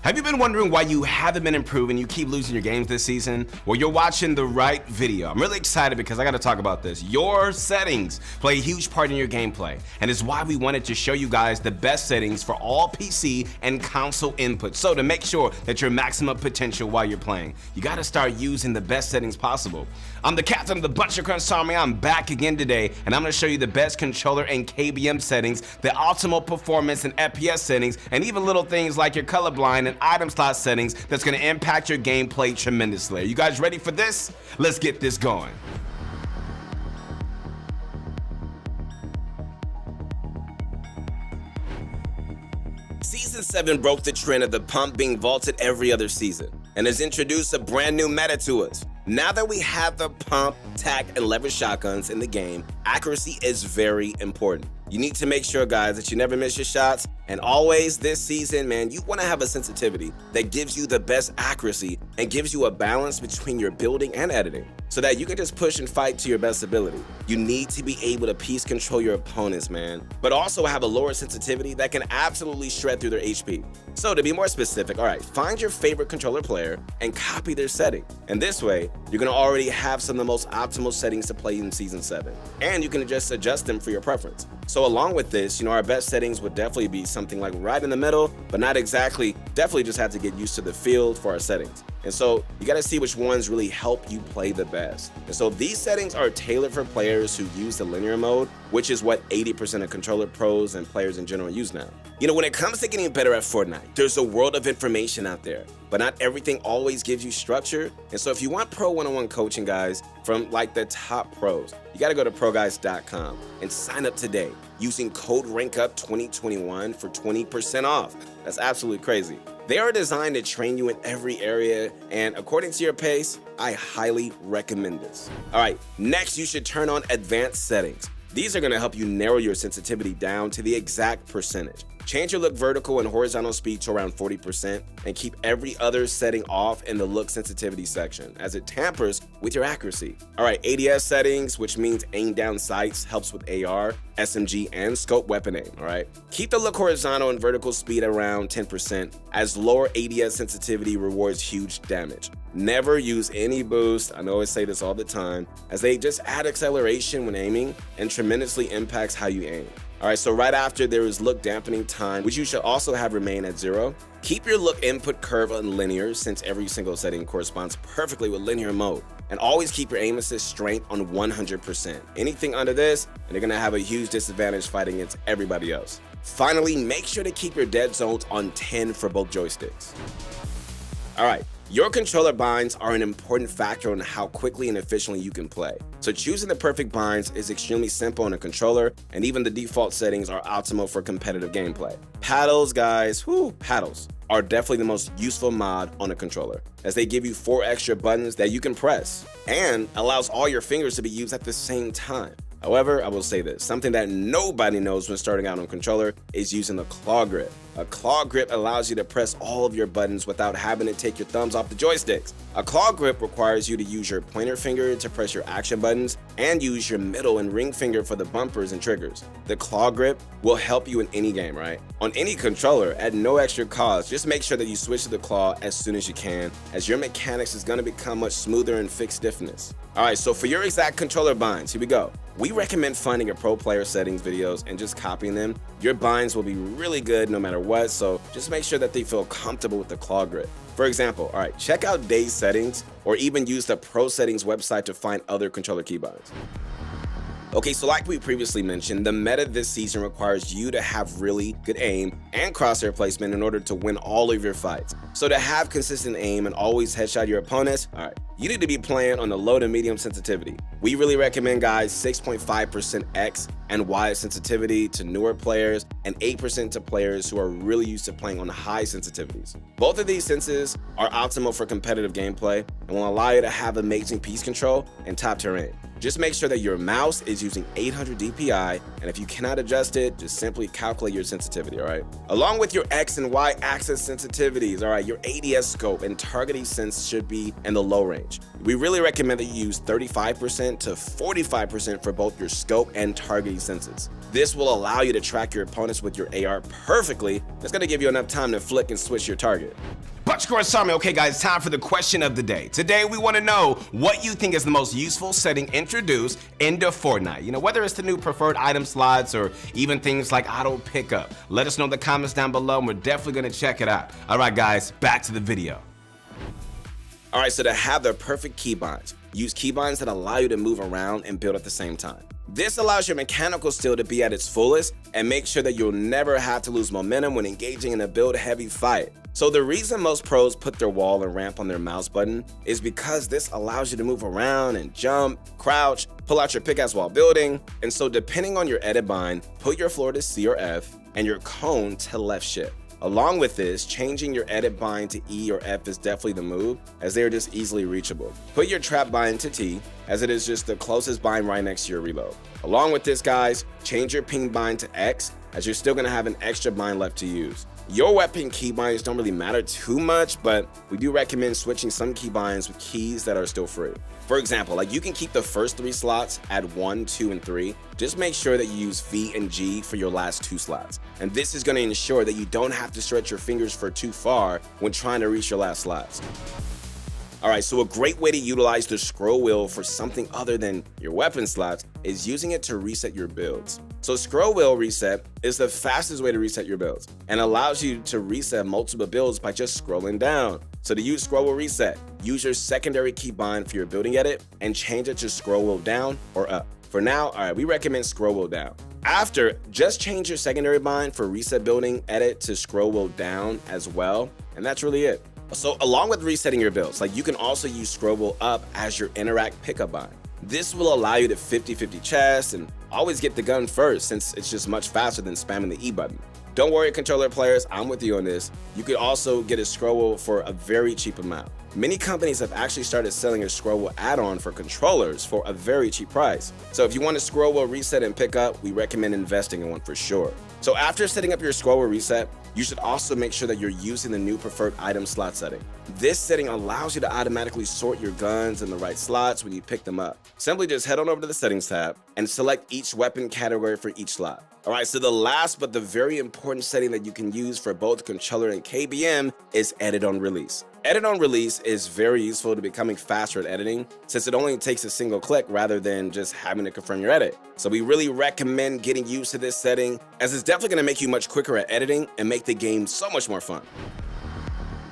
Have you been wondering why you haven't been improving, you keep losing your games this season? Well, you're watching the right video. I'm really excited because I gotta talk about this. Your settings play a huge part in your gameplay, and it's why we wanted to show you guys the best settings for all PC and console inputs. So to make sure that you're maximum potential while you're playing, you gotta start using the best settings possible. I'm the captain of the Bunch of Crunch Army. I'm back again today, and I'm gonna show you the best controller and KBM settings, the optimal performance and FPS settings, and even little things like your colorblind and item slot settings that's going to impact your gameplay tremendously. Are you guys ready for this? Let's get this going. Season 7 broke the trend of the pump being vaulted every other season and has introduced a brand new meta to us. Now that we have the pump, tac, and lever shotguns in the game, accuracy is very important. You need to make sure, guys, that you never miss your shots, and always this season, man, you want to have a sensitivity that gives you the best accuracy and gives you a balance between your building and editing so that you can just push and fight to your best ability. You need to be able to piece control your opponents, man, but also have a lower sensitivity that can absolutely shred through their HP. So to be more specific, all right, find your favorite controller player and copy their setting. And this way, you're going to already have some of the most optimal settings to play in Season 7. And you can just adjust them for your preference. So along with this, our best settings would definitely be something like right in the middle, but not exactly. Definitely just have to get used to the field for our settings. And so you got to see which ones really help you play the best. And so these settings are tailored for players who use the linear mode, which is what 80% of controller pros and players in general use now. When it comes to getting better at Fortnite, there's a world of information out there, but not everything always gives you structure. And so if you want pro one-on-one coaching, guys, from like the top pros, you got to go to ProGuides.com and sign up today using code RANKUP2021 for 20% off. That's absolutely crazy. They are designed to train you in every area, and according to your pace, I highly recommend this. All right, next you should turn on advanced settings. These are going to help you narrow your sensitivity down to the exact percentage. Change your look vertical and horizontal speed to around 40% and keep every other setting off in the look sensitivity section as it tampers with your accuracy. All right, ADS settings, which means aim down sights, helps with AR, SMG, and scope weapon aim, all right? Keep the look horizontal and vertical speed around 10% as lower ADS sensitivity rewards huge damage. Never use any boost, I always say this all the time, as they just add acceleration when aiming and tremendously impacts how you aim. All right, so right after there is look dampening time, which you should also have remain at 0. Keep your look input curve unlinear since every single setting corresponds perfectly with linear mode. And always keep your aim assist strength on 100%. Anything under this, and you're gonna have a huge disadvantage fighting against everybody else. Finally, make sure to keep your dead zones on 10 for both joysticks. All right. Your controller binds are an important factor on how quickly and efficiently you can play. So choosing the perfect binds is extremely simple on a controller, and even the default settings are optimal for competitive gameplay. Paddles, guys, paddles are definitely the most useful mod on a controller, as they give you 4 extra buttons that you can press and allows all your fingers to be used at the same time. However, I will say this, something that nobody knows when starting out on a controller is using a claw grip. A claw grip allows you to press all of your buttons without having to take your thumbs off the joysticks. A claw grip requires you to use your pointer finger to press your action buttons and use your middle and ring finger for the bumpers and triggers. The claw grip will help you in any game, right? On any controller at no extra cost. Just make sure that you switch to the claw as soon as you can, as your mechanics is going to become much smoother and fix stiffness. All right, so for your exact controller binds, here we go. We recommend finding your pro player settings videos and just copying them. Your binds will be really good no matter what, so just make sure that they feel comfortable with the claw grip. For example, all right, check out Day's settings or even use the Pro Settings website to find other controller keybinds. Okay, so like we previously mentioned, the meta this season requires you to have really good aim and crosshair placement in order to win all of your fights. So to have consistent aim and always headshot your opponents, all right, you need to be playing on the low to medium sensitivity. We really recommend, guys, 6.5% X and Y sensitivity to newer players and 8% to players who are really used to playing on high sensitivities. Both of these senses are optimal for competitive gameplay and will allow you to have amazing piece control and top tier aim. Just make sure that your mouse is using 800 DPI, and if you cannot adjust it, just simply calculate your sensitivity, all right? Along with your X and Y axis sensitivities, all right, your ADS scope and targeting sense should be in the low range. We really recommend that you use 35% to 45% for both your scope and targeting senses. This will allow you to track your opponents with your AR perfectly. It's going to give you enough time to flick and switch your target. But score Sami. Okay guys, time for the question of the day. Today we want to know what you think is the most useful setting introduced into Fortnite. You know, whether it's the new preferred item slots or even things like auto pickup. Let us know in the comments down below and we're definitely going to check it out. All right guys, back to the video. All right, so to have the perfect keybinds, use keybinds that allow you to move around and build at the same time. This allows your mechanical skill to be at its fullest and make sure that you'll never have to lose momentum when engaging in a build-heavy fight. So the reason most pros put their wall and ramp on their mouse button is because this allows you to move around and jump, crouch, pull out your pickaxe while building, and so depending on your edit bind, put your floor to C or F and your cone to left shift. Along with this, changing your edit bind to E or F is definitely the move, as they are just easily reachable. Put your trap bind to T, as it is just the closest bind right next to your reload. Along with this guys, change your ping bind to X, as you're still going to have an extra bind left to use. Your weapon keybinds don't really matter too much, but we do recommend switching some keybinds with keys that are still free. For example, like you can keep the first 3 slots at 1, 2, and 3. Just make sure that you use V and G for your last 2 slots. And this is going to ensure that you don't have to stretch your fingers for too far when trying to reach your last slots. Alright, so a great way to utilize the scroll wheel for something other than your weapon slots is using it to reset your builds. So scroll wheel reset is the fastest way to reset your builds and allows you to reset multiple builds by just scrolling down. So to use scroll wheel reset, use your secondary keybind for your building edit and change it to scroll wheel down or up. For now, alright, we recommend scroll wheel down. After, just change your secondary bind for reset building edit to scroll wheel down as well, and that's really it. So along with resetting your builds, like you can also use scroll wheel up as your interact pickup bind. This will allow you to 50-50 chest and always get the gun first, since it's just much faster than spamming the E button. Don't worry controller players, I'm with you on this. You could also get a scroll wheel for a very cheap amount. Many companies have actually started selling a scroll wheel add-on for controllers for a very cheap price. So if you want a scroll wheel reset and pick up, we recommend investing in one for sure. So after setting up your scroll wheel reset, you should also make sure that you're using the new preferred item slot setting. This setting allows you to automatically sort your guns in the right slots when you pick them up. Simply just head on over to the settings tab and select each weapon category for each slot. Alright, so the last but the very important setting that you can use for both controller and KBM is edit on release. Edit on release is very useful to becoming faster at editing, since it only takes a single click rather than just having to confirm your edit. So we really recommend getting used to this setting, as it's definitely going to make you much quicker at editing and make the game so much more fun.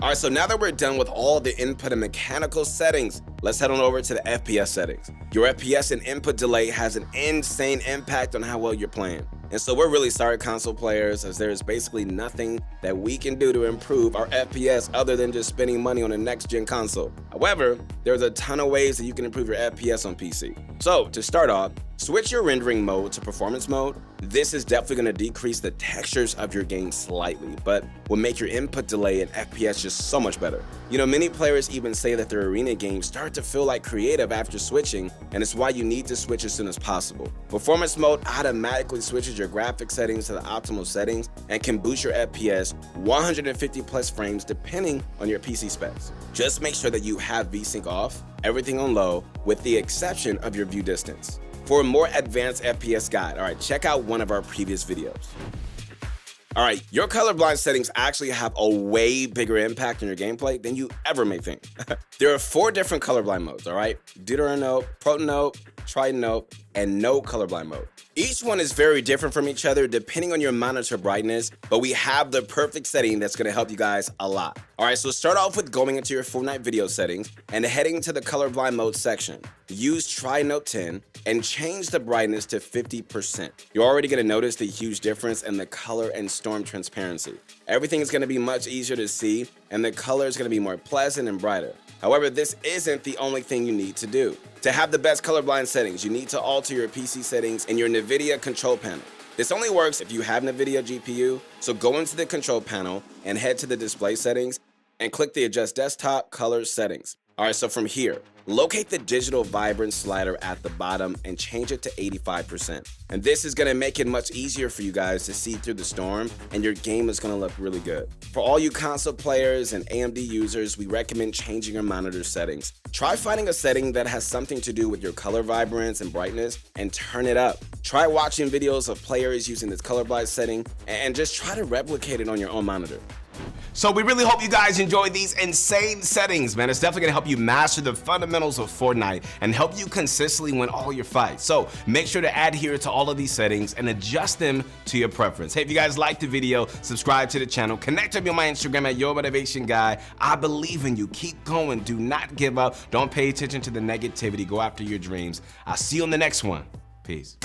Alright, so now that we're done with all the input and mechanical settings, let's head on over to the FPS settings. Your FPS and input delay has an insane impact on how well you're playing. And so we're really sorry console players, as there is basically nothing that we can do to improve our FPS other than just spending money on a next-gen console. However, there's a ton of ways that you can improve your FPS on PC. So to start off, switch your rendering mode to performance mode. This is definitely going to decrease the textures of your game slightly, but will make your input delay and FPS just so much better. You know, many players even say that their arena games start to feel like creative after switching, and it's why you need to switch as soon as possible. Performance mode automatically switches your graphic settings to the optimal settings and can boost your FPS 150 plus frames depending on your PC specs. Just make sure that you have VSync off, everything on low, with the exception of your view distance. For a more advanced FPS guide, alright, check out one of our previous videos. Alright, your colorblind settings actually have a way bigger impact on your gameplay than you ever may think. There are 4 different colorblind modes, alright? Deuteranope, Protanope, Tridanope, and no colorblind mode. Each one is very different from each other depending on your monitor brightness, but we have the perfect setting that's going to help you guys a lot. Alright, so start off with going into your Fortnite video settings and heading to the colorblind mode section. Use Tridanope 10 and change the brightness to 50%. You're already going to notice the huge difference in the color and storm transparency. Everything is going to be much easier to see and the color is going to be more pleasant and brighter. However, this isn't the only thing you need to do. To have the best colorblind settings, you need to alter your PC settings in your NVIDIA control panel. This only works if you have NVIDIA GPU, so go into the control panel and head to the display settings and click the adjust desktop color settings. All right, so from here, locate the digital vibrance slider at the bottom and change it to 85%. And this is gonna make it much easier for you guys to see through the storm, and your game is gonna look really good. For all you console players and AMD users, we recommend changing your monitor settings. Try finding a setting that has something to do with your color vibrance and brightness and turn it up. Try watching videos of players using this color blind setting and just try to replicate it on your own monitor. So we really hope you guys enjoyed these insane settings, man. It's definitely gonna help you master the fundamentals of Fortnite and help you consistently win all your fights. So make sure to adhere to all of these settings and adjust them to your preference. Hey, if you guys liked the video, subscribe to the channel, connect with me on my Instagram at Your Motivation Guy. I believe in you. Keep going. Do not give up. Don't pay attention to the negativity. Go after your dreams. I'll see you on the next one. Peace.